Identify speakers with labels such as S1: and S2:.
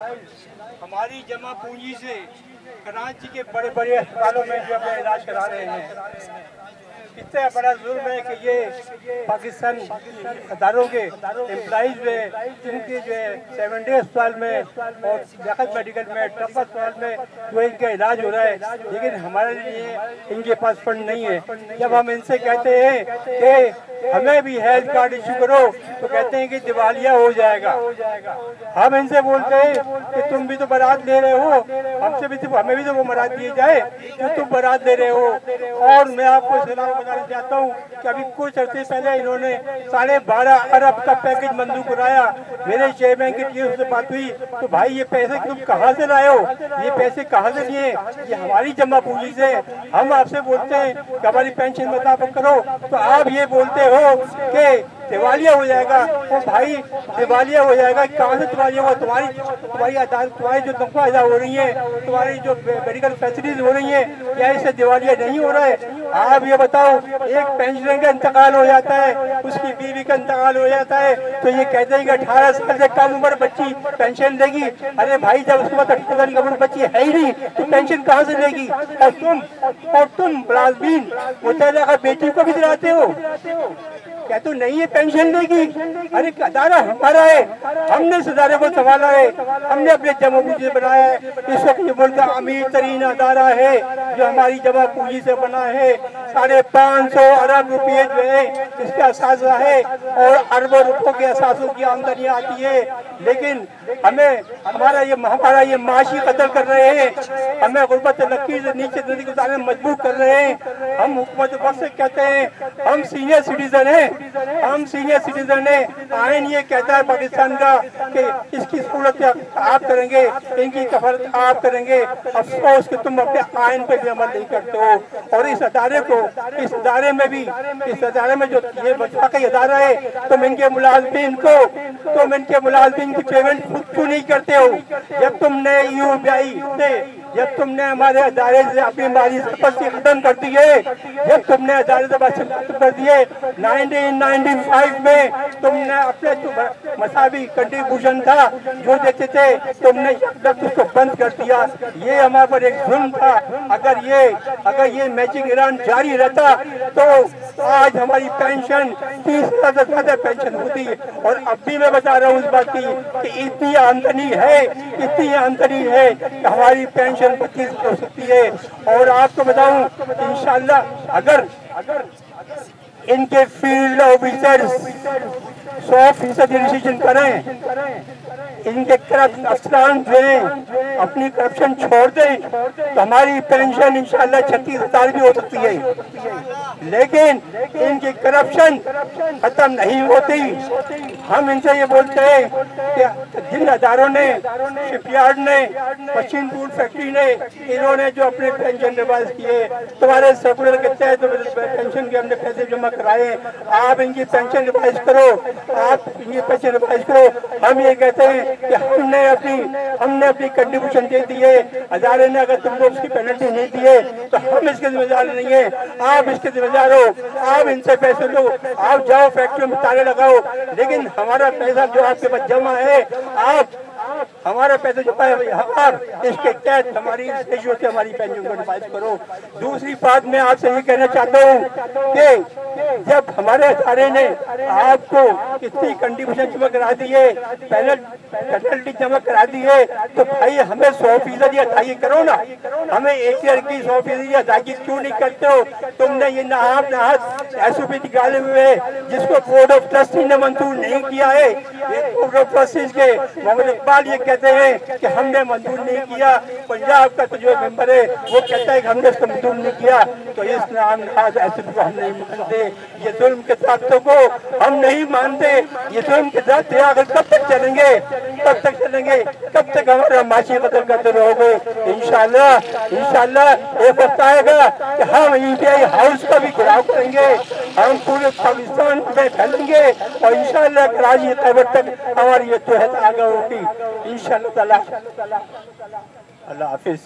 S1: हमारी जमा पूंजी से कराची के बड़े बड़े अस्पतालों में जो अपना इलाज करा रहे हैं। कितना बड़ा जुल्म है कि ये पाकिस्तान अदारों के एम्प्लॉइज में जिनके जो है 7 डे अस्पताल में और लियाकत मेडिकल में टप्पा अस्पताल में जो इनका इलाज हो रहा है, लेकिन हमारे लिए इनके पास फंड नहीं है। जब हम इनसे कहते हैं कि हमें भी हेल्थ कार्ड इशू करो तो कहते हैं कि दिवालिया हो जाएगा। हम इनसे बोलते हैं कि तुम भी तो बारात ले रहे हो, हमसे भी हमें भी तो वो बारात दी जाए जो तुम बारात ले रहे हो। और मैं आपको सलाम बताना चाहता हूँ कि अभी कुछ अर्से पहले इन्होंने 12.5 अरब का पैकेज मंजूर कराया। मेरे चेयरमैन की टीम से बात हुई तो भाई ये पैसे तुम कहाँ से लाए हो, ये पैसे कहाँ से लिए? ये हमारी जमा पूंजी से। हम आपसे बोलते हैं कि हमारी पेंशन मुताबिक करो तो आप ये बोलते हो कि दिवालिया हो जाएगा। तो भाई दिवालिया हो जाएगा, कहाँ से दिवालिया होगा? तुम्हारी जो तनख्वाह अदा हो रही है, तुम्हारी जो मेडिकल फैसिलिटीज हो रही है, क्या इससे दिवालिया नहीं हो रहा है? आप ये बताओ, एक पेंशनर का इंतकाल हो जाता है, उसकी बीवी का इंतकाल हो जाता है तो ये कहते हैं कि 18 साल से कम उम्र बच्ची पेंशन देगी। अरे भाई जब उसके बाद 18 साल की उम्र बच्ची है ही नहीं तो पेंशन कहाँ से लेगी? और तुम मुलाजिमीन मुतल्लिका का बेटी को भी दिलाते हो, क्या तो नहीं है पेंशन देगी? अरे अदारा हमारा है, हमने इस अदारे को संभाला है, हमने अपने जमा पूंजी से बनाया है। इस वक्त ये मुल्क का अमीर तरीन अदारा है जो हमारी जमा पूंजी से बना है। 550 अरब रुपये जो है इसका असासा है और अरबों रुपयों के असासों की आमदनी आती है। लेकिन हमें हमारा ये माशी कत्ल कर रहे हैं, हमें गुर्बत लकीर से नीचे जिंदगी गुजारने में मजबूर कर रहे हैं। हम हुकूमत वक्त से कहते हैं हम सीनियर सिटीजन हैं, हम सीनियर सिटीजन है। आइन ये कहता है पाकिस्तान का कि इसकी सूरत आप करेंगे, इनकी कफालत आप करेंगे। अफसोस कि तुम अपने आइन पे भी अमल नहीं करते हो। और इस अदारे में जो ये बचा का अदारा है, तुम इनके मुलाजिमीन की पेमेंट खुद क्यों नहीं करते हो? जब तुमने UBI से, जब तुमने हमारे अदारे से अपनी माली संपत्ति खत्म कर दी है, जब तुमने अदारे से खत्म कर दिए 1995 में, तुमने अपने मसावी कंट्रीब्यूशन था जो देते थे, तुमने उसको बंद कर दिया। ये हमारे पर एक जुल्म था। अगर ये मैचिंग ईरान जारी रहता तो आज हमारी पेंशन 30,000 से ज्यादा पेंशन होती। और अब भी मैं बता रहा हूँ इस बात की कि इतनी आमदनी है कि हमारी पेंशन 25 हो सकती है। और आपको बताऊं इंशाअल्लाह अगर इनके फील्ड ऑफिसर्स 100% डिसीजन करें, इनके करप्ट अफसरान जो हैं अपनी करप्शन छोड़ दें तो हमारी पेंशन इंशाअल्लाह 36,000 भी हो सकती है। लेकिन इनकी करप्शन खत्म नहीं होती। हम इनसे ये बोलते हैं कि जिन अदारों ने, शिपयार्ड ने, मशीन टूल फैक्ट्री ने, इन्होंने जो अपने पेंशन रिवाइज किए, तुम्हारे सर्कुलर के तहत पेंशन के हमने पैसे जमा कराए, आप इनकी पेंशन रिवाइज करो, आप इनकी पेंशन रिवाइज करो। हम ये कहते हैं कि हमने अपनी कंट्रीब्यूशन दे दी है, अदारे ने अगर तुमको उसकी पेनल्टी नहीं दी है तो हम इसके जिम्मेदार नहीं है, आप इसके जिम्मेदार हो। आप इनसे पैसे लो, आप जाओ फैक्ट्री में ताले लगाओ, लेकिन हमारा पैसा जो आपके पास जमा है, आप हमारा पैसा जो आप इसके तहत हमारी से हमारी पेंशन को रिवाइज करो। दूसरी बात मैं आपसे ये कहना चाहता हूँ कि जब हमारे अदारे ने आपको इतनी कंट्रीब्यूशन जमा करा दी है, पेनल्टी जमा करा दी है, तो भाई हमें 100% अदायगी करो ना। हमें एक ईयर की 100% अदायगी क्यों नहीं करते हो? तुमने ये नाहक SOP निकाले हुए जिसको बोर्ड ऑफ ट्रस्टी ने मंजूर नहीं किया है। बोर्ड ऑफ ट्रस्टीज के मोहम्मद इकबाल ये कहते हैं कि हमने मंजूर नहीं किया, पंजाब का तो जो मेंबर है वो कहता है कि हमने इसको मंजूर नहीं किया। तो इस नाम SOP को हम नहीं मानते, ये जुल्म के साथों को हम नहीं मानते। ये जुल्म के साथ आगे कब तक चलेंगे? कब तक हमारा माशी कत्ल करते रहोगे? इंशाअल्लाह एक वक्त आएगा कि हम UBI हाउस का भी घिराव करेंगे, हम पूरे पाकिस्तान में फैलेंगे और इंशाअल्लाह कराची खैबर तक हमारी ये तहत आगे होगी इंशाअल्लाह ताला। अल्लाह हाफिज।